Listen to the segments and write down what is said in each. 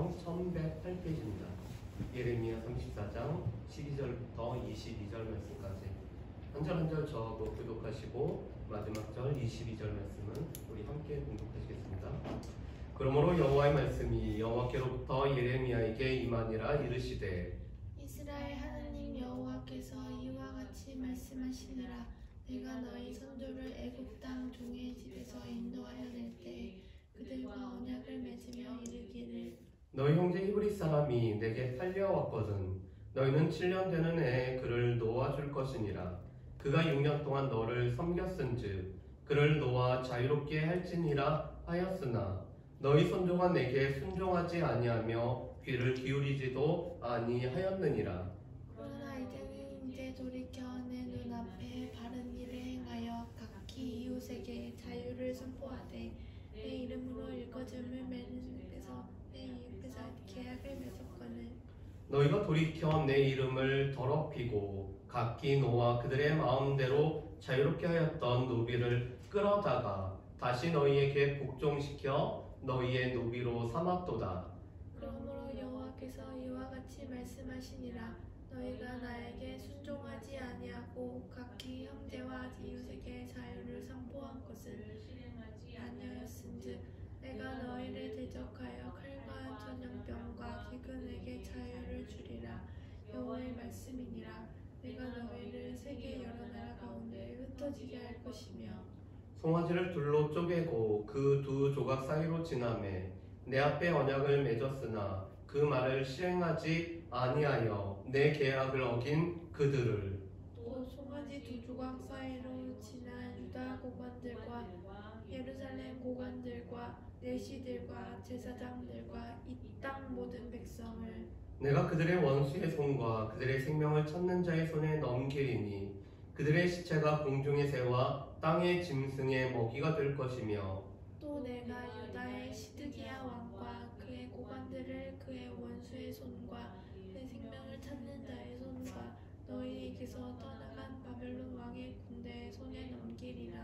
성경 1108페이지입니다. 예레미야 34장 12절부터 22절 말씀까지 한 절 한 절 저하고 교독하시고 마지막 절 22절 말씀은 우리 함께 공독하시겠습니다. 그러므로 여호와의 말씀이 여호와께로부터 예레미야에게 임하니라. 이르시되 이스라엘 하나님 여호와께서 이와 같이 말씀하시니라. 내가 너희 선조를 애굽 땅 종의 집에서 인도하여 낼 때에 그들과 언약을 맺으며 이르기를 너희 형제 히브리 사람이 내게 팔려왔거든 너희는 7년 되는 해에 그를 놓아줄 것이니라. 그가 6년 동안 너를 섬겼은즉 그를 놓아 자유롭게 할지니라 하였으나 너희 선조가 내게 순종하지 아니하며 귀를 기울이지도 아니하였느니라. 그러나 이제는 이제 돌이켜 내 눈앞에 바른 일을 행하여 각기 이웃에게 자유를 선포하되 내 이름으로 일거짐을 매는 데서 내 이웃에서 계약을 맺었거늘 너희가 돌이켜 내 이름을 더럽히고 각기 놓아 그들의 마음대로 자유롭게 하였던 노비를 끌어다가 다시 너희에게 복종시켜 너희의 노비로 삼았도다. 그러므로 여호와께서 이와 같이 말씀하시니라. 너희가 나에게 순종하지 아니하고 각기 형제와 이웃에게 자유를 선포한 것을 실행하지 아니하였은즉 내가 너희를 대적하여 칼과 전염병과 기근에게 자유를 주리라. 여호와의 말씀이니라. 내가 너희를 세계 여러 나라 가운데 흩어지게 할 것이며 송아지를 둘로 쪼개고 그 두 조각 사이로 지나매 내 앞에 언약을 맺었으나 그 말을 실행하지 아니하여 내 계약을 어긴 그들을 또 송아지 두 조각 사이로 지난 유다 고관들과 예루살렘 고관들과 내시들과 제사장들과 이 땅 모든 백성을 내가 그들의 원수의 손과 그들의 생명을 찾는 자의 손에 넘기리니 그들의 시체가 공중의 새와 땅의 짐승의 먹이가 될 것이며 또 내가 유다의 시드기야 왕과 그의 고관들을 그의 원수의 손과 내 생명을 찾는 자의 손과 너희에게서 떠나간 바벨론 왕의 군대의 손에 넘기리라.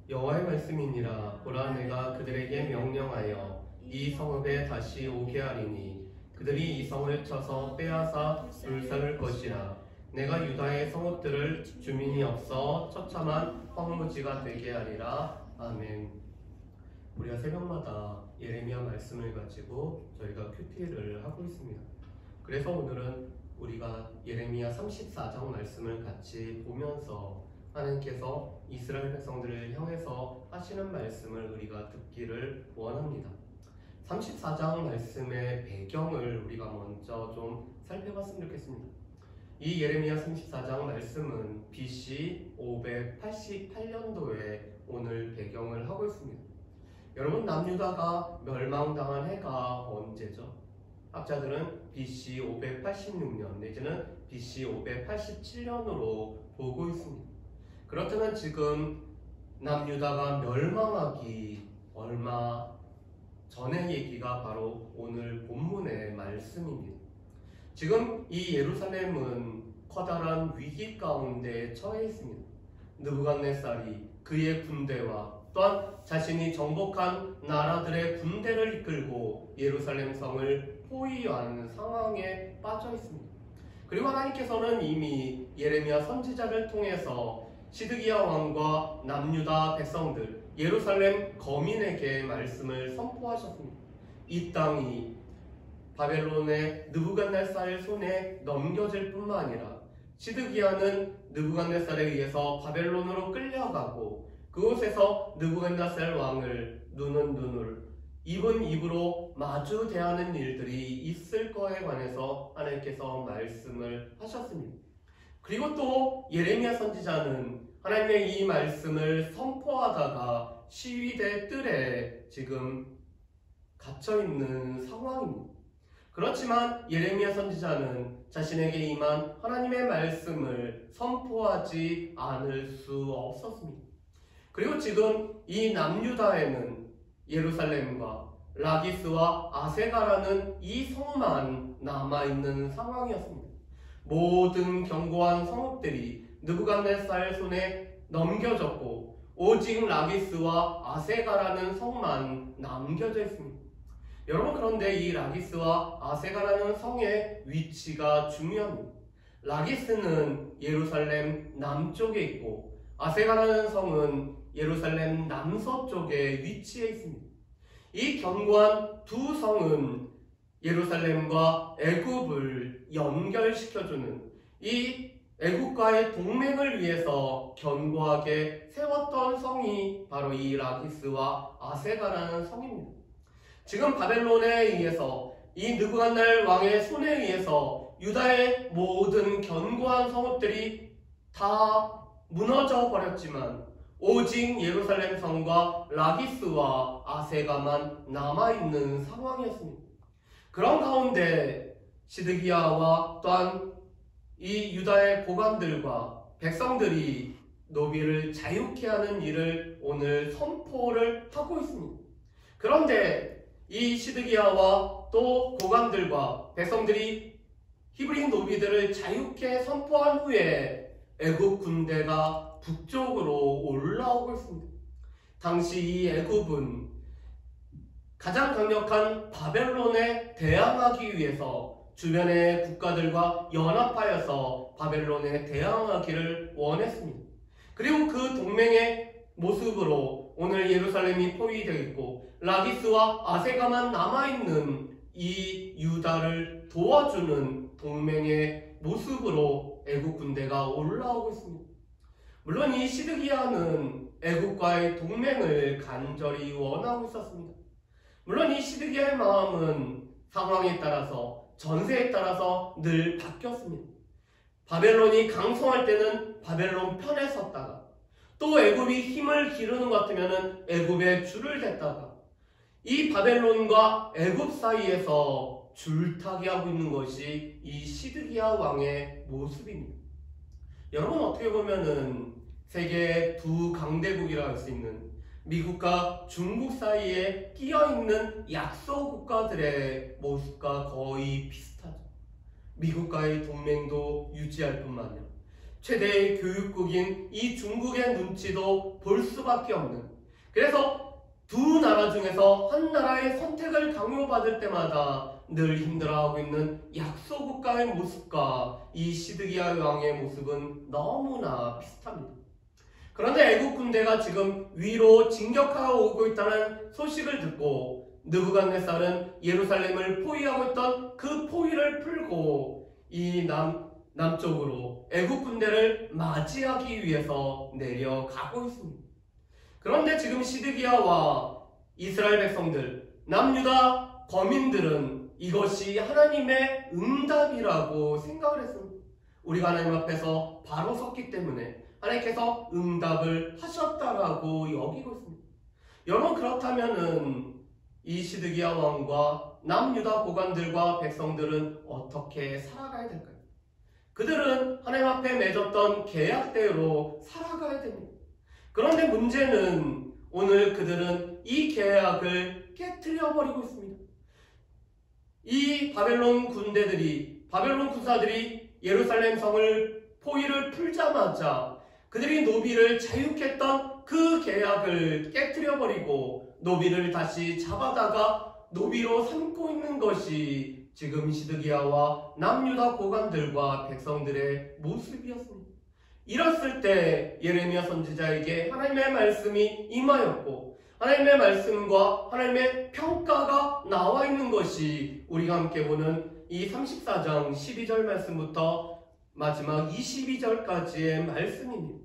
여호와의 말씀이니라. 보라, 내가 그들에게 명령하여 이 성읍에 다시 오게 하리니 그들이 이 성을 쳐서 빼앗아 불살을 것이라. 내가 유다의 성읍들을 주민이 없어 처참한 황무지가 되게 하리라. 아멘. 우리가 새벽마다 예레미야 말씀을 가지고 저희가 큐티를 하고 있습니다. 그래서 오늘은 우리가 예레미야 34장 말씀을 같이 보면서 하나님께서 이스라엘 백성들을 향해서 하시는 말씀을 우리가 듣기를 원합니다. 34장 말씀의 배경을 우리가 먼저 좀 살펴봤으면 좋겠습니다. 이 예레미야 34장 말씀은 BC 588년도에 오늘 배경을 하고 있습니다. 여러분, 남유다가 멸망당한 해가 언제죠? 학자들은 BC 586년 내지는 BC 587년으로 보고 있습니다. 그렇다면 지금 남유다가 멸망하기 얼마 전의 얘기가 바로 오늘 본문의 말씀입니다. 지금 이 예루살렘은 커다란 위기 가운데 처해 있습니다. 느부갓네살이 그의 군대와 또한 자신이 정복한 나라들의 군대를 이끌고 예루살렘 성을 포위하는 상황에 빠져 있습니다. 그리고 하나님께서는 이미 예레미야 선지자를 통해서 시드기야 왕과 남유다 백성들, 예루살렘 거민에게 말씀을 선포하셨습니다. 이 땅이 바벨론의 느부갓네살 손에 넘겨질 뿐만 아니라 시드기야는 느부갓네살에 의해서 바벨론으로 끌려가고 그곳에서 느부갓네살 왕을 눈은 눈을 입은 입으로 마주 대하는 일들이 있을 거에 관해서 하나님께서 말씀을 하셨습니다. 그리고 또 예레미야 선지자는 하나님의 이 말씀을 선포하다가 시위대 뜰에 지금 갇혀있는 상황입니다. 그렇지만 예레미야 선지자는 자신에게 임한 하나님의 말씀을 선포하지 않을 수 없었습니다. 그리고 지금 이 남유다에는 예루살렘과 라기스와 아세가라는 이 성만 남아있는 상황이었습니다. 모든 견고한 성읍들이 느부갓네살 손에 넘겨졌고 오직 라기스와 아세가라는 성만 남겨져 있습니다. 여러분, 그런데 이 라기스와 아세가라는 성의 위치가 중요합니다. 라기스는 예루살렘 남쪽에 있고 아세가라는 성은 예루살렘 남서쪽에 위치해 있습니다. 이 견고한 두 성은 예루살렘과 애굽을 연결시켜주는, 이 애굽과의 동맹을 위해서 견고하게 세웠던 성이 바로 이 라기스와 아세가라는 성입니다. 지금 바벨론에 의해서, 이 느부갓네살 왕의 손에 의해서 유다의 모든 견고한 성읍들이 다 무너져 버렸지만 오직 예루살렘 성과 라기스와 아세가만 남아있는 상황이었습니다. 그런 가운데 시드기야와 또한 이 유다의 고관들과 백성들이 노비를 자유케 하는 일을 오늘 선포를 하고 있습니다. 그런데 이 시드기야와 또 고관들과 백성들이 히브리 노비들을 자유케 선포한 후에 애굽 군대가 북쪽으로 올라오고 있습니다. 당시 이 애굽은 가장 강력한 바벨론에 대항하기 위해서 주변의 국가들과 연합하여서 바벨론에 대항하기를 원했습니다. 그리고 그 동맹의 모습으로 오늘 예루살렘이 포위되어 있고 라기스와 아세가만 남아있는 이 유다를 도와주는 동맹의 모습으로 애굽 군대가 올라오고 있습니다. 물론 이 시드기야는 애굽과의 동맹을 간절히 원하고 있었습니다. 물론 이 시드기야의 마음은 상황에 따라서, 전세에 따라서 늘 바뀌었습니다. 바벨론이 강성할 때는 바벨론 편에 섰다가, 또 애굽이 힘을 기르는 것 같으면 애굽에 줄을 댔다가, 이 바벨론과 애굽 사이에서 줄타기 하고 있는 것이 이 시드기야 왕의 모습입니다. 여러분, 어떻게 보면은 세계의 두 강대국이라 할 수 있는 미국과 중국 사이에 끼어있는 약소 국가들의 모습과 거의 비슷하죠. 미국과의 동맹도 유지할 뿐만 아니라 최대의 교육국인 이 중국의 눈치도 볼 수밖에 없는, 그래서 두 나라 중에서 한 나라의 선택을 강요받을 때마다 늘 힘들어하고 있는 약소 국가의 모습과 이 시드기야 왕의 모습은 너무나 비슷합니다. 그런데 애굽 군대가 지금 위로 진격하러 오고 있다는 소식을 듣고 느부갓네살은 예루살렘을 포위하고 있던 그 포위를 풀고 이 남쪽으로 애굽 군대를 맞이하기 위해서 내려가고 있습니다. 그런데 지금 시드기야와 이스라엘 백성들, 남유다 거민들은 이것이 하나님의 응답이라고 생각을 했습니다. 우리가 하나님 앞에서 바로 섰기 때문에 하나님께서 응답을 하셨다라고 여기고 있습니다. 여러분, 그렇다면은 이 시드기야 왕과 남유다 고관들과 백성들은 어떻게 살아가야 될까요? 그들은 하나님 앞에 맺었던 계약대로 살아가야 됩니다. 그런데 문제는 오늘 그들은 이 계약을 깨트려 버리고 있습니다. 이 바벨론 군사들이 예루살렘 성을 포위를 풀자마자 그들이 노비를 자유했던 그 계약을 깨트려 버리고 노비를 다시 잡아다가 노비로 삼고 있는 것이 지금 시드기야와 남유다 고관들과 백성들의 모습이었습니다. 이랬을 때 예레미야 선지자에게 하나님의 말씀이 임하였고 하나님의 말씀과 하나님의 평가가 나와 있는 것이 우리가 함께 보는 이 34장 12절 말씀부터 마지막 22절까지의 말씀입니다.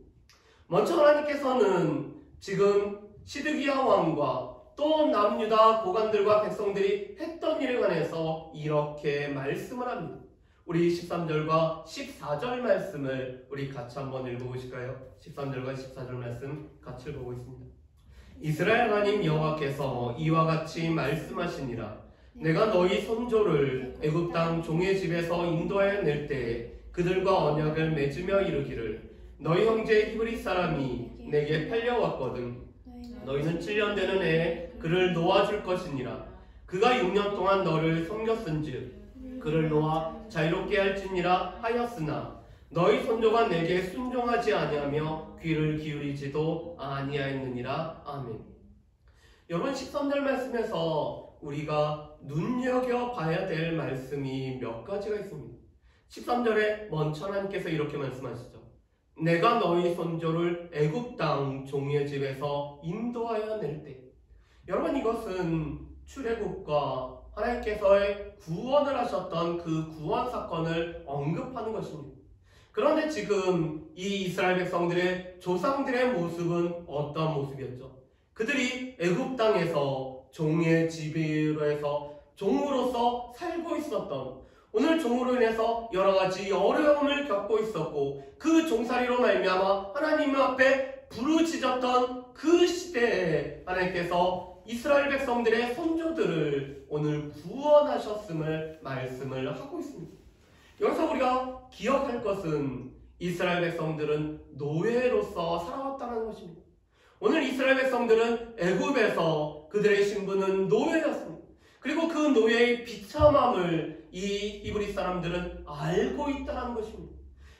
먼저 하나님께서는 지금 시드기야 왕과 또 남유다 고관들과 백성들이 했던 일에 관해서 이렇게 말씀을 합니다. 우리 13절과 14절 말씀을 우리 같이 한번 읽어보실까요? 13절과 14절 말씀 같이 읽어보겠습니다. 이스라엘 하나님 여호와께서 이와 같이 말씀하시니라. 내가 너희 손조를 애굽 땅 종의 집에서 인도하여 낼 때에 그들과 언약을 맺으며 이르기를 너희 형제 히브리 사람이 내게 팔려왔거든. 너희는 7년 되는 해에 그를 놓아줄 것이니라. 그가 6년 동안 너를 섬겼은즉 그를 놓아 자유롭게 할지니라 하였으나 너희 손조가 내게 순종하지 아니하며 귀를 기울이지도 아니하였느니라. 아멘. 여러분, 13절 말씀에서 우리가 눈여겨봐야 될 말씀이 몇 가지가 있습니다. 13절에 먼저 하나님께서 이렇게 말씀하시죠. 내가 너희 선조를 애굽 땅 종의 집에서 인도하여 낼 때. 여러분, 이것은 출애굽과 하나님께서의 구원을 하셨던 그 구원 사건을 언급하는 것입니다. 그런데 지금 이 이스라엘 백성들의 조상들의 모습은 어떤 모습이었죠? 그들이 애굽 땅에서 종의 집으로 해서 종으로서 살고 있었던, 오늘 종으로 인해서 여러 가지 어려움을 겪고 있었고 그 종살이로 말미암아 하나님 앞에 부르짖었던 그 시대에 하나님께서 이스라엘 백성들의 선조들을 오늘 구원하셨음을 말씀을 하고 있습니다. 여기서 우리가 기억할 것은 이스라엘 백성들은 노예로서 살아왔다는 것입니다. 오늘 이스라엘 백성들은 애굽에서 그들의 신분은 노예였습니다. 그리고 그 노예의 비참함을 이 히브리 사람들은 알고 있다는 것입니다.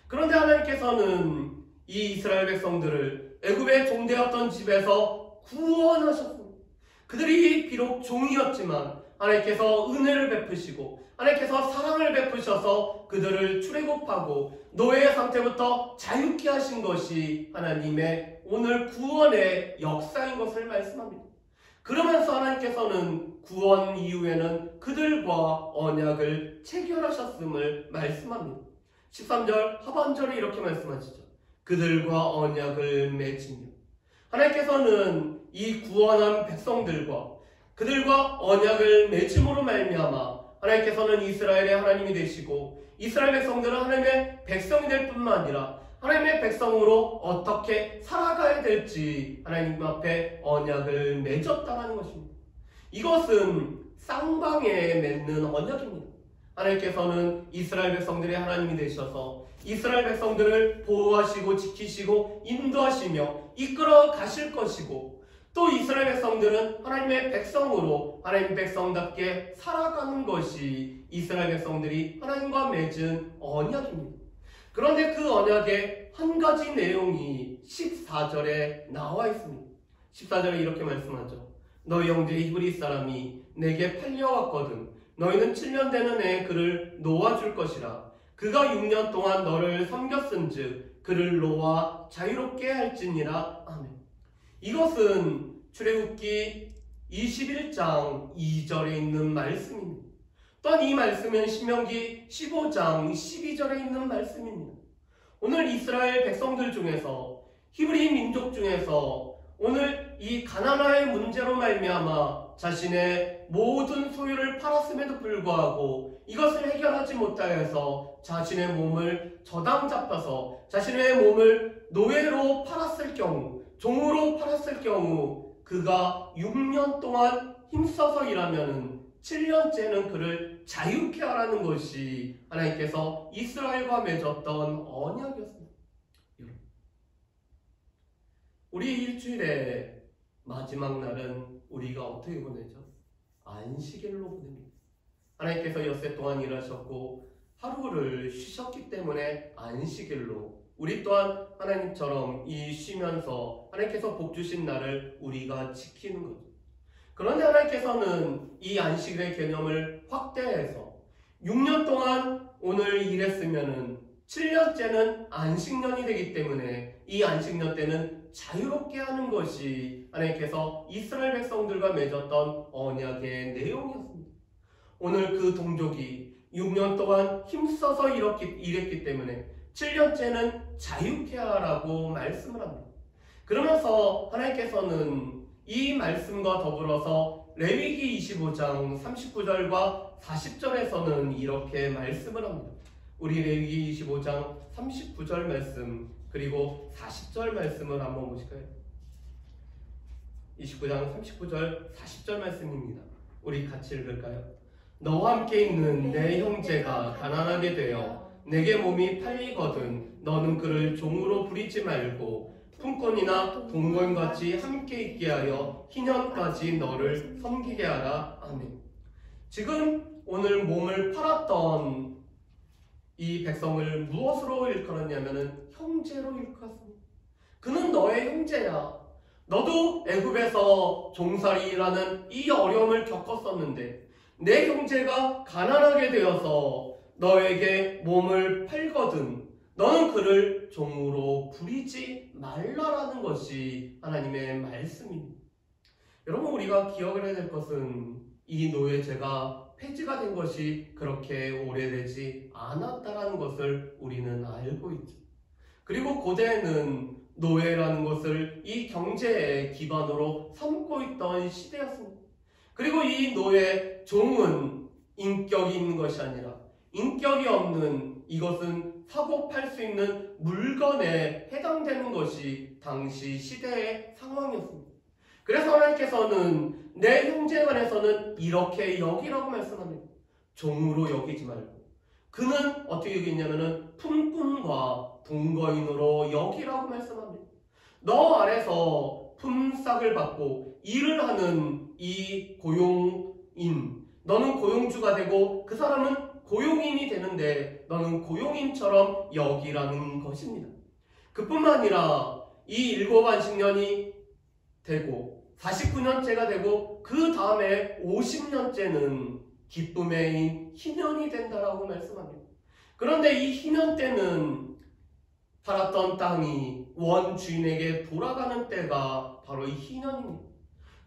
그런데 하나님께서는 이 이스라엘 백성들을 애굽의 종되었던 집에서 구원하셨습니다. 그들이 비록 종이었지만 하나님께서 은혜를 베푸시고 하나님께서 사랑을 베푸셔서 그들을 출애굽하고 노예의 상태부터 자유케 하신 것이 하나님의 오늘 구원의 역사인 것을 말씀합니다. 그러면서 하나님께서는 구원 이후에는 그들과 언약을 체결하셨음을 말씀합니다. 13절 하반절에 이렇게 말씀하시죠. 그들과 언약을 맺으며. 하나님께서는 이 구원한 백성들과 그들과 언약을 맺음으로 말미암아 하나님께서는 이스라엘의 하나님이 되시고 이스라엘 백성들은 하나님의 백성이 될 뿐만 아니라 하나님의 백성으로 어떻게 살아가야 될지 하나님 앞에 언약을 맺었다는 것입니다. 이것은 쌍방에 맺는 언약입니다. 하나님께서는 이스라엘 백성들의 하나님이 되셔서 이스라엘 백성들을 보호하시고 지키시고 인도하시며 이끌어 가실 것이고 또 이스라엘 백성들은 하나님의 백성으로 하나님 백성답게 살아가는 것이 이스라엘 백성들이 하나님과 맺은 언약입니다. 그런데 그 언약의 한 가지 내용이 14절에 나와 있습니다. 14절에 이렇게 말씀하죠. 너희 형제 히브리 사람이 내게 팔려왔거든 너희는 7년 되는 해에 그를 놓아줄 것이라. 그가 6년 동안 너를 섬겼은즉 그를 놓아 자유롭게 할지니라. 아멘. 이것은 출애굽기 21장 2절에 있는 말씀입니다. 또한 이 말씀은 신명기 15장 12절에 있는 말씀입니다. 오늘 이스라엘 백성들 중에서 히브리 민족 중에서 오늘 이 가나안의 문제로 말미암아 자신의 모든 소유를 팔았음에도 불구하고 이것을 해결하지 못하여서 자신의 몸을 저당 잡혀서 자신의 몸을 노예로 팔았을 경우, 종으로 팔았을 경우 그가 6년 동안 힘써서 일하면은 7년째는 그를 자유케 하라는 것이 하나님께서 이스라엘과 맺었던 언약이었습니다. 우리 일주일의 마지막 날은 우리가 어떻게 보내죠? 안식일로 보냅니다. 하나님께서 엿새 동안 일하셨고 하루를 쉬셨기 때문에 안식일로 우리 또한 하나님처럼 이 쉬면서 하나님께서 복 주신 날을 우리가 지키는 거죠. 그런데 하나님께서는 이 안식일의 개념을 확대해서 6년 동안 오늘 일했으면은 7년째는 안식년이 되기 때문에 이 안식년 때는 자유롭게 하는 것이 하나님께서 이스라엘 백성들과 맺었던 언약의 내용이었습니다. 오늘 그 동족이 6년 동안 힘써서 일했기 때문에 7년째는 자유케 하라고 말씀을 합니다. 그러면서 하나님께서는 이 말씀과 더불어서 레위기 25장 39절과 40절에서는 이렇게 말씀을 합니다. 우리 레위기 25장 39절 말씀 그리고 40절 말씀을 한번 보실까요? 29장 39절 40절 말씀입니다. 우리 같이 읽을까요? 너와 함께 있는 내 형제가 가난하게 되어 내게 몸이 팔리거든 너는 그를 종으로 부리지 말고 품꾼이나 동거인같이 함께 있게 하여 희년까지 너를 섬기게 하라. 아멘. 지금 오늘 몸을 팔았던 이 백성을 무엇으로 일컬었냐면은 형제로 일컬었습니다. 그는 너의 형제야. 너도 애굽에서 종살이라는 이 어려움을 겪었었는데 내 형제가 가난하게 되어서 너에게 몸을 팔거든 너는 그를 종으로 부리지 말라라는 것이 하나님의 말씀입니다. 여러분, 우리가 기억을 해야 될 것은 이 노예제가 폐지가 된 것이 그렇게 오래되지 않았다라는 것을 우리는 알고 있죠. 그리고 고대에는 노예라는 것을 이 경제의 기반으로 삼고 있던 시대였습니다. 그리고 이 노예 종은 인격이 있는 것이 아니라 인격이 없는, 이것은 사고 팔 수 있는 물건에 해당되는 것이 당시 시대의 상황이었습니다. 그래서 하나님께서는 내 형제에 관해서는 이렇게 여기라고 말씀합니다. 종으로 여기지 말고 그는 어떻게 여기냐면은 품꾼과 동거인으로 여기라고 말씀합니다. 너 아래서 품삯을 받고 일을 하는 이 고용인, 너는 고용주가 되고 그 사람은 고용인이 되는데 너는 고용인처럼 여기라는 것입니다. 그뿐만 아니라 이 일곱 안식년이 되고 49년째가 되고 그 다음에 50년째는 기쁨의 희년이 된다라고 말씀합니다. 그런데 이 희년 때는 팔았던 땅이 원 주인에게 돌아가는 때가 바로 이 희년입니다.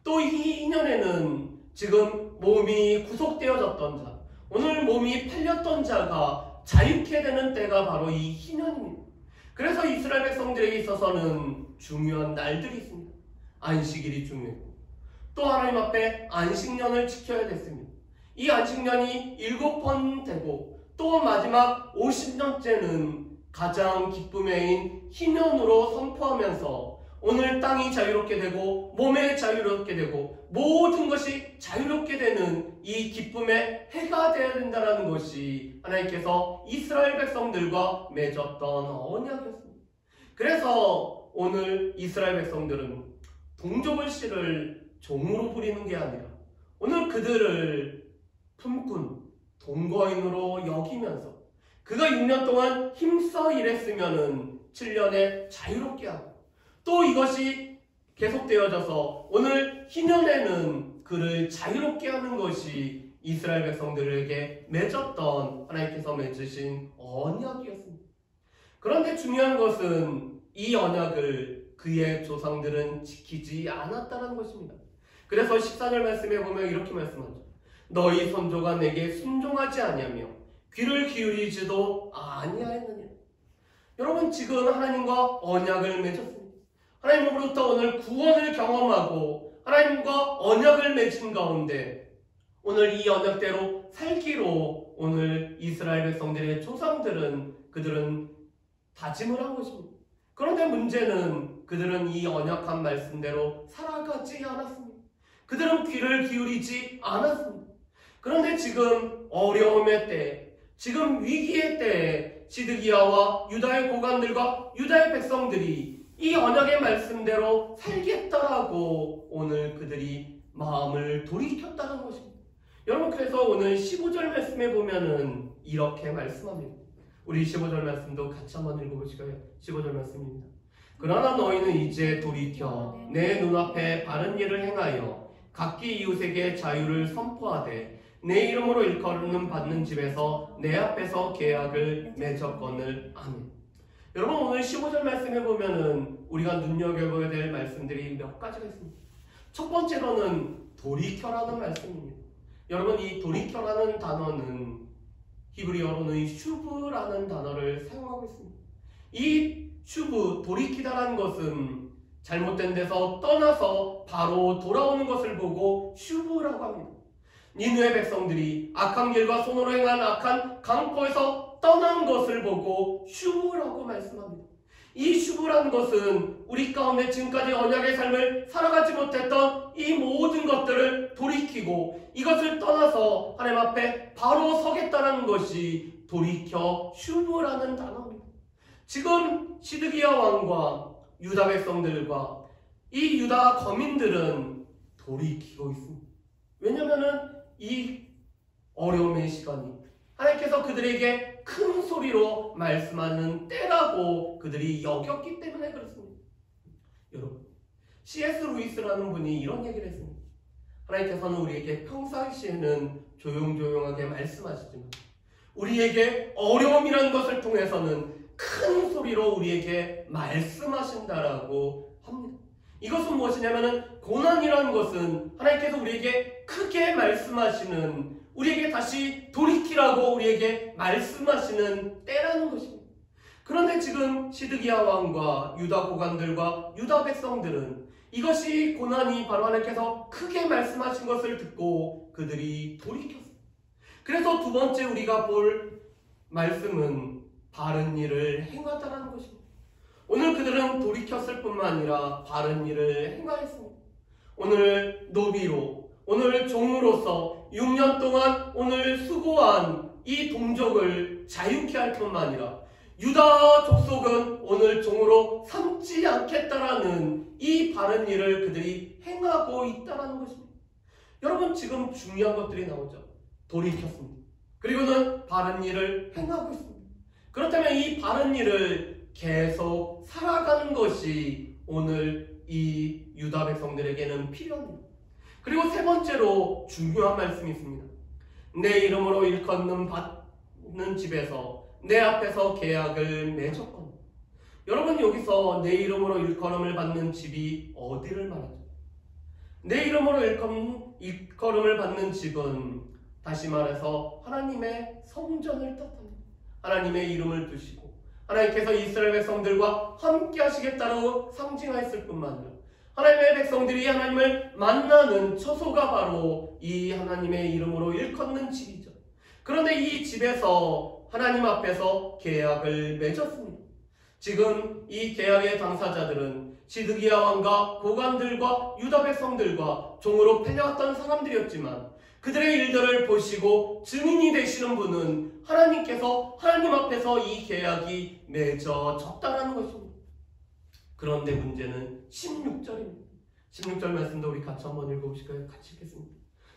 또 이 희년에는 지금 몸이 구속되어졌던 자, 오늘 몸이 팔렸던 자가 자유케 되는 때가 바로 이 희년입니다. 그래서 이스라엘 백성들에게 있어서는 중요한 날들이 있습니다. 안식일이 중요했고 또 하나님 앞에 안식년을 지켜야 됐습니다. 이 안식년이 7번 되고 또 마지막 50년째는 가장 기쁨의 해인 희년으로 선포하면서 오늘 땅이 자유롭게 되고 몸에 자유롭게 되고 모든 것이 자유롭게 되는 이 기쁨의 해가 되어야 된다는 것이 하나님께서 이스라엘 백성들과 맺었던 언약이었습니다. 그래서 오늘 이스라엘 백성들은 동족을 씨를 종으로 부리는 게 아니라 오늘 그들을 품꾼, 동거인으로 여기면서 그가 6년 동안 힘써 일했으면은 7년에 자유롭게 하고 또 이것이 계속되어져서 오늘 희년에는 그를 자유롭게 하는 것이 이스라엘 백성들에게 맺었던 하나님께서 맺으신 언약이었습니다. 그런데 중요한 것은 이 언약을 그의 조상들은 지키지 않았다는 것입니다. 그래서 14절 말씀에 보면 이렇게 말씀하죠. 너희 선조가 내게 순종하지 아니하며 귀를 기울이지도 아니하였느냐. 여러분, 지금 하나님과 언약을 맺었습니다. 하나님으로부터 오늘 구원을 경험하고 하나님과 언약을 맺은 가운데 오늘 이 언약대로 살기로 오늘 이스라엘 백성들의 조상들은 그들은 다짐을 한 것입니다. 그런데 문제는 그들은 이 언약한 말씀대로 살아가지 않았습니다. 그들은 귀를 기울이지 않았습니다. 그런데 지금 어려움의 때, 지금 위기의 때에 시드기야와 유다의 고관들과 유다의 백성들이 이 언약의 말씀대로 살겠다라고 오늘 그들이 마음을 돌이켰다는 것입니다. 여러분, 그래서 오늘 15절 말씀에 보면은 이렇게 말씀합니다. 우리 15절 말씀도 같이 한번 읽어보실까요? 15절 말씀입니다. 그러나 너희는 이제 돌이켜 내 눈앞에 바른 일을 행하여 각기 이웃에게 자유를 선포하되 내 이름으로 일컬음 받는 집에서 내 앞에서 계약을 맺었거늘. 아멘. 여러분, 오늘 15절 말씀에 보면은 우리가 눈여겨봐야 될 말씀들이 몇 가지가 있습니다. 첫 번째로는 돌이켜라는 말씀입니다. 여러분, 이 돌이켜라는 단어는 히브리어로는 슈브라는 단어를 사용하고 있습니다. 이 슈브, 돌이키다라는 것은 잘못된 데서 떠나서 바로 돌아오는 것을 보고 슈브라고 합니다. 니느웨 백성들이 악한 길과 손으로 행한 악한 강포에서 떠난 것을 보고 슈브라고 말씀합니다. 이 슈브라는 것은 우리 가운데 지금까지 언약의 삶을 살아가지 못했던 이 모든 것들을 돌이키고 이것을 떠나서 하나님 앞에 바로 서겠다는 것이 돌이켜 슈브라는 단어입니다. 지금 시드기야 왕과 유다 백성들과 이 유다 거민들은 돌이키고 있습니다. 왜냐하면 이 어려움의 시간이 하나님께서 그들에게 큰 소리로 말씀하는 때라고 그들이 여겼기 때문에 그렇습니다. 여러분, C.S. 루이스라는 분이 이런 얘기를 했습니다. 하나님께서는 우리에게 평상시에는 조용조용하게 말씀하시지만 우리에게 어려움이라는 것을 통해서는 큰 소리로 우리에게 말씀하신다라고 합니다. 이것은 무엇이냐면은 고난이라는 것은 하나님께서 우리에게 크게 말씀하시는, 우리에게 다시 돌이키라고 우리에게 말씀하시는 때라는 것입니다. 그런데 지금 시드기야 왕과 유다 고관들과 유다 백성들은 이것이 고난이 바로 하나님께서 크게 말씀하신 것을 듣고 그들이 돌이켰습니다. 그래서 두 번째 우리가 볼 말씀은 바른 일을 행하다라는 것입니다. 오늘 그들은 돌이켰을 뿐만 아니라 바른 일을 행하였습니다. 오늘 노비로, 오늘 종으로서 6년 동안 오늘 수고한 이 동족을 자유케 할 뿐만 아니라 유다 족속은 오늘 종으로 삼지 않겠다라는 이 바른 일을 그들이 행하고 있다는 것입니다. 여러분, 지금 중요한 것들이 나오죠. 돌이켰습니다. 그리고는 바른 일을 행하고 있습니다. 그렇다면 이 바른 일을 계속 살아가는 것이 오늘 이 유다 백성들에게는 필요합니다. 그리고 세 번째로 중요한 말씀이 있습니다. 내 이름으로 일컫는 받는 집에서 내 앞에서 계약을 맺었거늘. 여러분, 여기서 내 이름으로 일컬음을 받는 집이 어디를 말하죠? 내 이름으로 일컬음을 받는 집은 다시 말해서 하나님의 성전을 뜻합니다. 하나님의 이름을 두시고 하나님께서 이스라엘 백성들과 함께 하시겠다고 상징하였을 뿐만 아니라 하나님의 백성들이 하나님을 만나는 처소가 바로 이 하나님의 이름으로 일컫는 집이죠. 그런데 이 집에서 하나님 앞에서 계약을 맺었습니다. 지금 이 계약의 당사자들은 시드기야 왕과 고관들과 유다 백성들과 종으로 팔려왔던 사람들이었지만 그들의 일들을 보시고 증인이 되시는 분은 하나님께서 하나님 앞에서 이 계약이 맺어졌다는 것입니다. 그런데 문제는 16절입니다. 16절 말씀도 우리 같이 한번 읽어보실까요? 같이 읽겠습니다.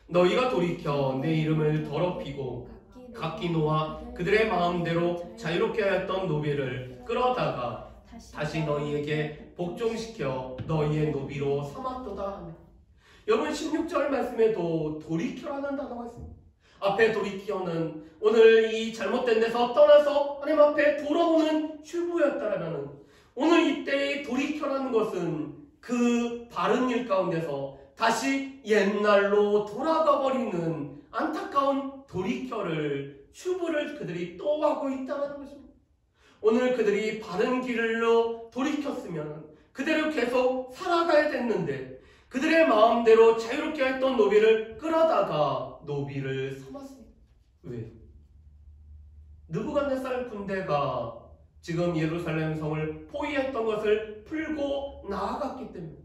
너희가 돌이켜 내 이름을 더럽히고 각기 놓아 그들의 마음대로 자유롭게 하였던 노비를 끌어다가 다시 너희에게 복종시켜 너희의 노비로 삼았도다 하며. 여러분, 16절 말씀에도 돌이켜라는 단어가 있습니다. 앞에 돌이켜는 오늘 이 잘못된 데서 떠나서 하나님 앞에 돌아오는 휴부였다라면 오늘 이때의 돌이켜라는 것은 그 바른 일 가운데서 다시 옛날로 돌아가 버리는 안타까운 돌이켜를, 휴부를 그들이 또 하고 있다는 것입니다. 오늘 그들이 바른 길로 돌이켰으면 그대로 계속 살아가야 됐는데 그들의 마음대로 자유롭게 했던 노비를 끌어다가 노비를 삼았습니다. 왜? 느부갓네살 군대가 지금 예루살렘 성을 포위했던 것을 풀고 나아갔기 때문에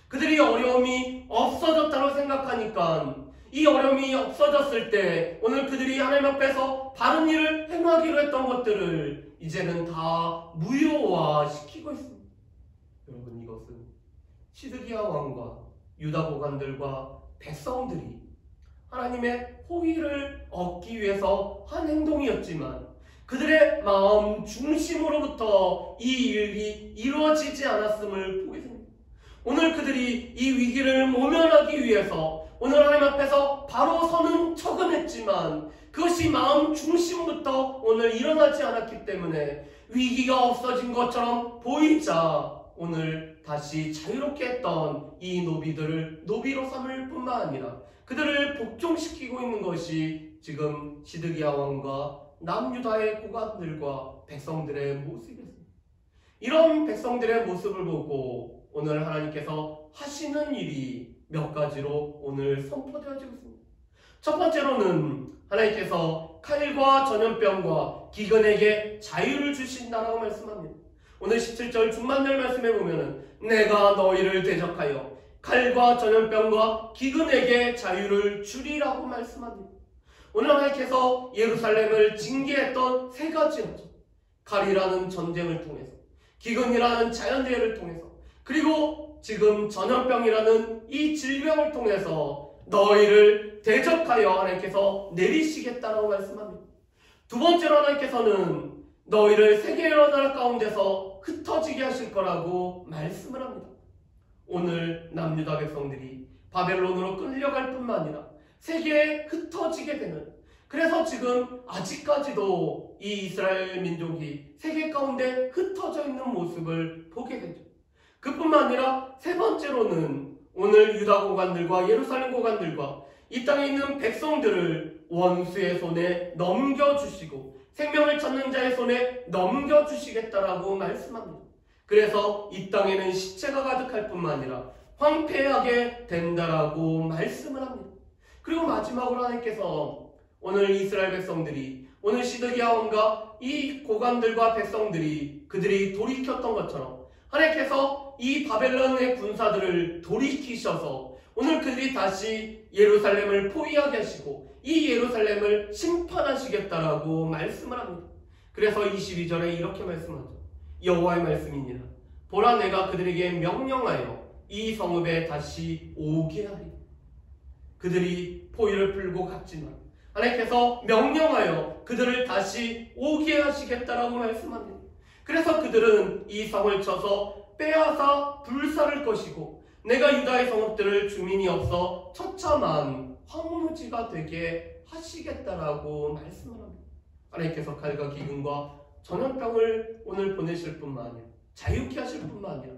그들이 어려움이 없어졌다고 생각하니까 이 어려움이 없어졌을 때 오늘 그들이 하나님 앞에서 바른 일을 행하기로 했던 것들을 이제는 다 무효화시키고 있습니다. 여러분, 이것은 시드기야 왕과 유다 고관들과 백성들이 하나님의 호의를 얻기 위해서 한 행동이었지만 그들의 마음 중심으로부터 이 일이 이루어지지 않았음을 보게 됩니다. 오늘 그들이 이 위기를 모면하기 위해서 오늘 하나님 앞에서 바로 서는 척은 했지만 그것이 마음 중심부터 오늘 일어나지 않았기 때문에 위기가 없어진 것처럼 보이자 오늘 다시 자유롭게 했던 이 노비들을 노비로 삼을 뿐만 아니라 그들을 복종시키고 있는 것이 지금 시드기야 왕과 남유다의 고관들과 백성들의 모습이었습니다. 이런 백성들의 모습을 보고 오늘 하나님께서 하시는 일이 몇 가지로 오늘 선포되어지고 있습니다. 첫 번째로는 하나님께서 칼과 전염병과 기근에게 자유를 주신다라고 말씀합니다. 오늘 17절 중반절 말씀에 보면은 내가 너희를 대적하여 칼과 전염병과 기근에게 자유를 주리라고 말씀합니다. 오늘 하나님께서 예루살렘을 징계했던 세 가지였죠. 칼이라는 전쟁을 통해서, 기근이라는 자연재해를 통해서, 그리고 지금 전염병이라는 이 질병을 통해서 너희를 대적하여 하나님께서 내리시겠다라고 말씀합니다. 두 번째로 하나님께서는 너희를 세계 여러 나라 가운데서 흩어지게 하실 거라고 말씀을 합니다. 오늘 남유다 백성들이 바벨론으로 끌려갈 뿐만 아니라 세계에 흩어지게 되는, 그래서 지금 아직까지도 이 이스라엘 민족이 세계 가운데 흩어져 있는 모습을 보게 되죠. 그뿐만 아니라 세 번째로는 오늘 유다 고관들과 예루살렘 고관들과 이 땅에 있는 백성들을 원수의 손에 넘겨주시고 생명을 찾는 자의 손에 넘겨주시겠다라고 말씀합니다. 그래서 이 땅에는 시체가 가득할 뿐만 아니라 황폐하게 된다라고 말씀을 합니다. 그리고 마지막으로 하나님께서 오늘 이스라엘 백성들이, 오늘 시드기야 왕과 이 고관들과 백성들이 그들이 돌이켰던 것처럼 하나님께서 이 바벨론의 군사들을 돌이키셔서 오늘 그들이 다시 예루살렘을 포위하게 하시고 이 예루살렘을 심판하시겠다라고 말씀을 합니다. 그래서 22절에 이렇게 말씀하죠. 여호와의 말씀이니라. 보라, 내가 그들에게 명령하여 이 성읍에 다시 오게 하리. 그들이 포위를 풀고 갔지만 하나님께서 명령하여 그들을 다시 오게 하시겠다라고 말씀합니다. 그래서 그들은 이 성을 쳐서 빼앗아 불살을 것이고 내가 유다의 성읍들을 주민이 없어 처참한 황무지가 되게 하시겠다라고 말씀을 합니다. 하나님께서 칼과 기근과 전염병을 오늘 보내실 뿐만 아니라 자유케 하실 뿐만 아니라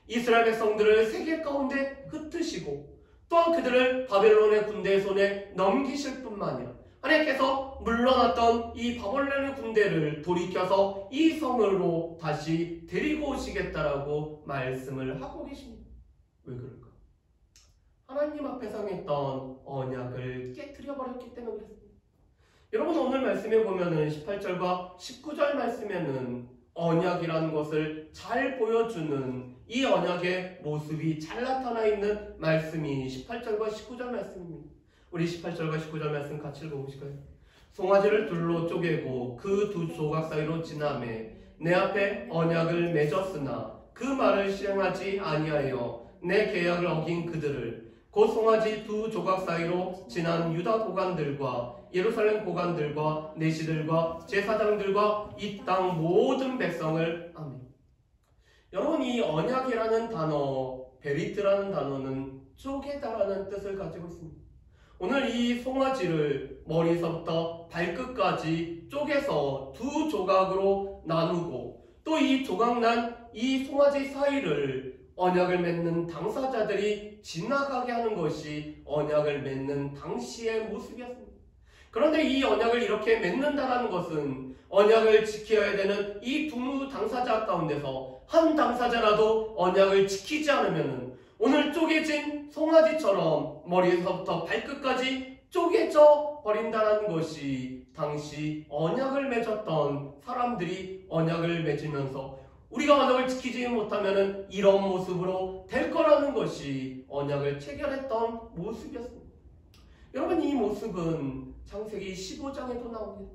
이스라엘 백성들을 세계 가운데 흩으시고 또한 그들을 바벨론의 군대의 손에 넘기실 뿐만 아니라 하나님께서 물러났던 이 바벨론의 군대를 돌이켜서 이 성으로 다시 데리고 오시겠다라고 말씀을 하고 계십니다. 왜 그럴까? 하나님 앞에 상했던 언약을 깨트려버렸기 때문에 그렇습니다. 여러분, 오늘 말씀에 보면은 18절과 19절 말씀에는 언약이라는 것을 잘 보여주는 이 언약의 모습이 잘 나타나 있는 말씀이 18절과 19절 말씀입니다. 우리 18절과 19절 말씀 같이 읽어보실까요? 송아지를 둘로 쪼개고 그 두 조각 사이로 지나매 내 앞에 언약을 맺었으나 그 말을 실행하지 아니하여 내 계약을 어긴 그들을 곧 송아지 두 조각 사이로 지난 유다 고관들과 예루살렘 고관들과 내시들과 제사장들과 이 땅 모든 백성을 아멘. 여러분, 이 언약이라는 단어, 베리트라는 단어는 쪼개다라는 뜻을 가지고 있습니다. 오늘 이 송아지를 머리서부터 발끝까지 쪼개서 두 조각으로 나누고 또 이 조각난 이 송아지 사이를 언약을 맺는 당사자들이 지나가게 하는 것이 언약을 맺는 당시의 모습이었습니다. 그런데 이 언약을 이렇게 맺는다는 것은 언약을 지켜야 되는 이 두 당사자 가운데서 한 당사자라도 언약을 지키지 않으면 오늘 쪼개진 송아지처럼 머리에서부터 발끝까지 쪼개져 버린다는 것이 당시 언약을 맺었던 사람들이 언약을 맺으면서 우리가 언약을 지키지 못하면 이런 모습으로 될 거라는 것이 언약을 체결했던 모습이었습니다. 여러분, 이 모습은 창세기 15장에도 나옵니다.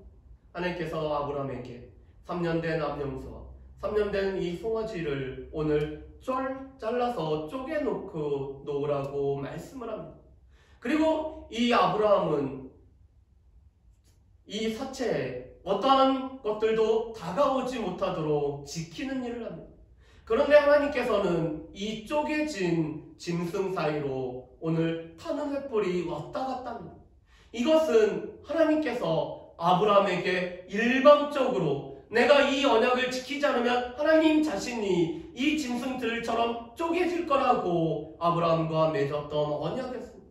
하나님께서 아브라함에게 3년 된 암염소와 3년 된 이 송아지를 오늘 잘라서 쪼개놓고 놓으라고 말씀을 합니다. 그리고 이 아브라함은 이 사체에 어떠한 것들도 다가오지 못하도록 지키는 일을 합니다. 그런데 하나님께서는 이 쪼개진 짐승 사이로 오늘 타는 횃불이 왔다 갔다 합니다. 이것은 하나님께서 아브라함에게 일방적으로 내가 이 언약을 지키지 않으면 하나님 자신이 이 짐승들처럼 쪼개질 거라고 아브라함과 맺었던 언약이었습니다.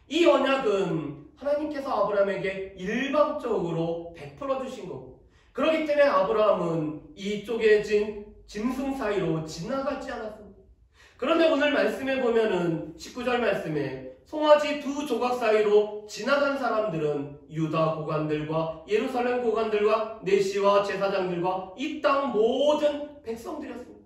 이 언약은 하나님께서 아브라함에게 일방적으로 베풀어 주신 거고, 그렇기 때문에 아브라함은 이 쪼개진 짐승 사이로 지나가지 않았습니다. 그런데 오늘 말씀에 보면은 19절 말씀에 송아지 두 조각 사이로 지나간 사람들은 유다 고관들과 예루살렘 고관들과 내시와 제사장들과 이 땅 모든 백성들이었습니다.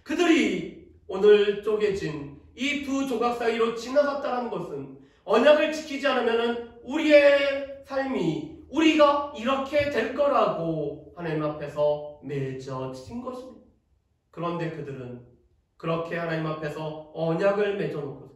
그들이 오늘 쪼개진 이 두 조각 사이로 지나갔다는 것은 언약을 지키지 않으면 우리의 삶이 우리가 이렇게 될 거라고 하나님 앞에서 맺어진 것입니다. 그런데 그들은 그렇게 하나님 앞에서 언약을 맺어놓고서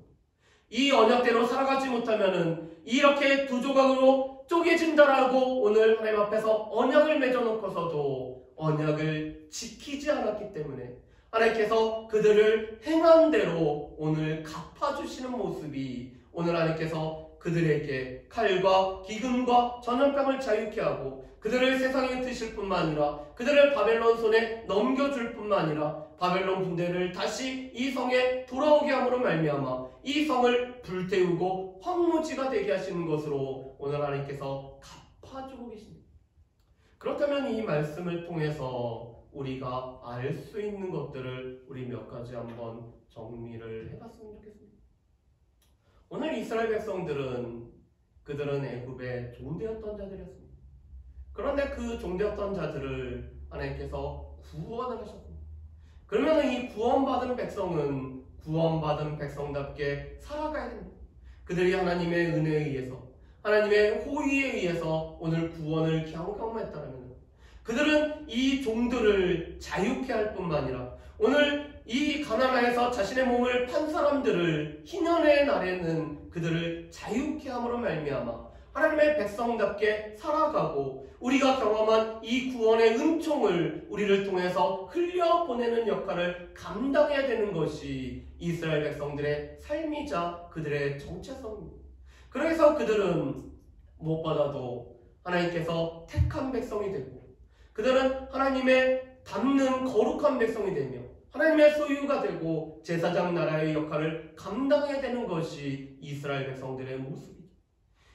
이 언약대로 살아가지 못하면 이렇게 두 조각으로 쪼개진다라고 오늘 하나님 앞에서 언약을 맺어놓고서도 언약을 지키지 않았기 때문에 하나님께서 그들을 행한 대로 오늘 갚아주시는 모습이 오늘 하나님께서 그들에게 칼과 기근과 전염병을 자유케 하고 그들을 세상에 드실 뿐만 아니라 그들을 바벨론 손에 넘겨줄 뿐만 아니라 바벨론 군대를 다시 이 성에 돌아오게 함으로 말미암아 이 성을 불태우고 황무지가 되게 하시는 것으로 오늘 하나님께서 갚아주고 계십니다. 그렇다면 이 말씀을 통해서 우리가 알 수 있는 것들을 우리 몇 가지 한번 정리를 해봤으면 좋겠습니다. 오늘 이스라엘 백성들은 그들은 애굽의 종되었던 자들이었습니다. 그런데 그 종되었던 자들을 하나님께서 구원을 하셨습니다. 그러면 이 구원받은 백성은 구원받은 백성답게 살아가야 됩니다. 그들이 하나님의 은혜에 의해서 하나님의 호의에 의해서 오늘 구원을 경험했다면 그들은 이 종들을 자유케 할 뿐만 아니라 오늘 이 가나안에서 자신의 몸을 판 사람들을 희년의 날에는 그들을 자유케 함으로 말미암아 하나님의 백성답게 살아가고 우리가 경험한 이 구원의 은총을 우리를 통해서 흘려보내는 역할을 감당해야 되는 것이 이스라엘 백성들의 삶이자 그들의 정체성입니다. 그래서 그들은 무엇보다도 하나님께서 택한 백성이 되고 그들은 하나님의 닮는 거룩한 백성이 되며 하나님의 소유가 되고 제사장 나라의 역할을 감당해야 되는 것이 이스라엘 백성들의 모습이죠.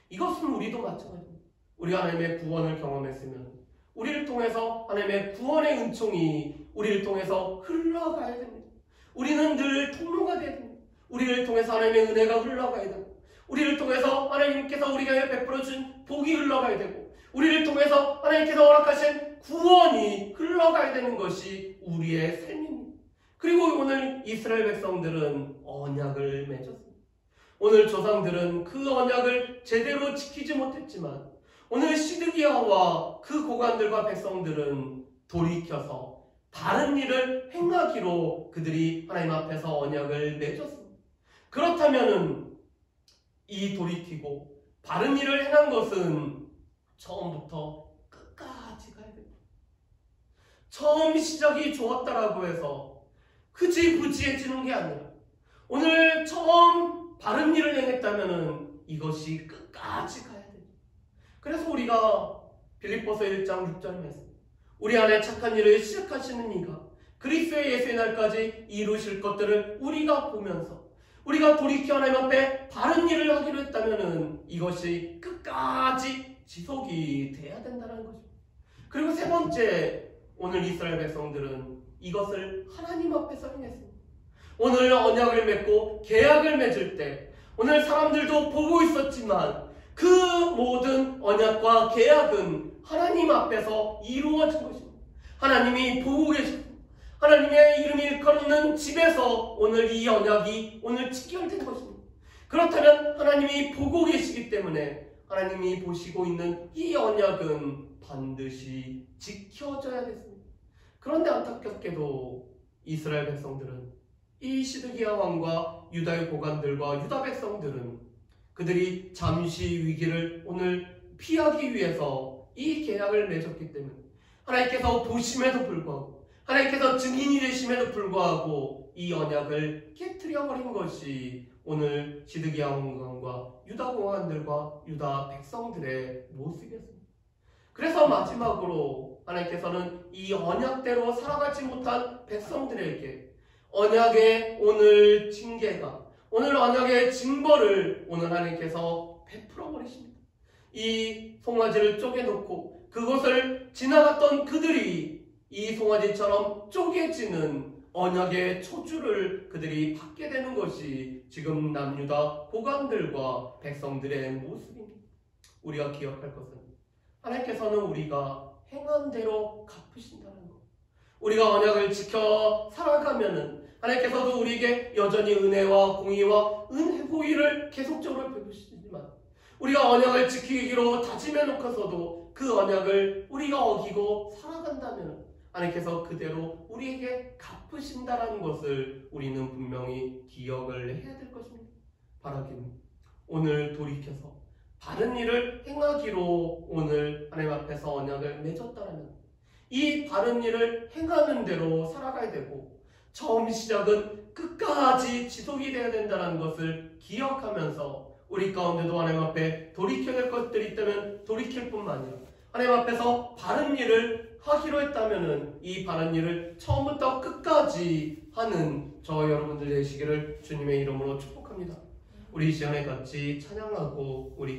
이것은 우리도 마찬가지입니다. 우리가 하나님의 구원을 경험했으면 우리를 통해서 하나님의 구원의 은총이 우리를 통해서 흘러가야 됩니다. 우리는 늘 통로가 되어야 됩니다. 우리를 통해서 하나님의 은혜가 흘러가야 되고 우리를 통해서 하나님께서 우리에게 베풀어준 복이 흘러가야 되고 우리를 통해서 하나님께서 허락하신 구원이 흘러가야 되는 것이 우리의 삶입니다. 그리고 오늘 이스라엘 백성들은 언약을 맺었습니다. 오늘 조상들은 그 언약을 제대로 지키지 못했지만 오늘 시드기야와 그 고관들과 백성들은 돌이켜서 바른 일을 행하기로 그들이 하나님 앞에서 언약을 맺었습니다. 그렇다면 이 돌이키고 바른 일을 행한 것은 처음부터 끝까지 가야 됩니다. 처음 시작이 좋았다라고 해서 흐지부지해지는 게 아니라 오늘 처음 바른 일을 행했다면 이것이 끝까지 가야 됩니다. 그래서 우리가 빌립보서 1장 6절 말씀 우리 안에 착한 일을 시작하시는 이가 그리스도의 예수의 날까지 이루실 것들을 우리가 보면서 우리가 돌이켜 하나님 앞에 바른 일을 하기로 했다면 이것이 끝까지 지속이 돼야 된다는 것입니다. 그리고 세 번째, 오늘 이스라엘 백성들은 이것을 하나님 앞에서 행했습니다. 오늘 언약을 맺고 계약을 맺을 때 오늘 사람들도 보고 있었지만 그 모든 언약과 계약은 하나님 앞에서 이루어진 것입니다. 하나님이 보고 계십니다. 하나님의 이름이 일컬는 집에서 오늘 이 언약이 오늘 직결된 것입니다. 그렇다면 하나님이 보고 계시기 때문에 하나님이 보시고 있는 이 언약은 반드시 지켜져야 됐습니다. 그런데 안타깝게도 이스라엘 백성들은 이 시드기야 왕과 유다의 고관들과 유다 백성들은 그들이 잠시 위기를 오늘 피하기 위해서 이 계약을 맺었기 때문에 하나님께서 보심에도 불구하고 하나님께서 증인이 되심에도 불구하고 이 언약을 깨트려 버린 것이 오늘 시드기야 왕과 유다 고관들과 유다 백성들의 모습이었습니다. 그래서 마지막으로 하나님께서는 이 언약대로 살아가지 못한 백성들에게 언약의 오늘 징계가 오늘 언약의 징벌을 오늘 하나님께서 베풀어 버리십니다. 이 송아지를 쪼개놓고 그것을 지나갔던 그들이 이 송아지처럼 쪼개지는 언약의 초주를 그들이 받게 되는 것이 지금 남유다 고관들과 백성들의 모습입니다. 우리가 기억할 것은 하나님께서는 우리가 행한 대로 갚으신다는 것. 우리가 언약을 지켜 살아가면은 하나님께서도 우리에게 여전히 은혜와 공의와 호의를 계속적으로 베푸시지만 우리가 언약을 지키기로 다짐해 놓고서도 그 언약을 우리가 어기고 살아간다면 하나님께서 그대로 우리에게 갚으신다는 것을 우리는 분명히 기억을 해야 될 것입니다. 바라기는 오늘 돌이켜서 바른 일을 행하기로 오늘 하나님 앞에서 언약을 맺었다면 이 바른 일을 행하는 대로 살아가야 되고 처음 시작은 끝까지 지속이 되어야 된다는 것을 기억하면서 우리 가운데도 하나님 앞에 돌이켜야 할 것들이 있다면 돌이킬 뿐만 아니라 하나님 앞에서 바른 일을 하기로 했다면 이 바른 일을 처음부터 끝까지 하는 저 여러분들 되시기를 주님의 이름으로 축복합니다. 우리 이 시간에 같이 찬양하고 우리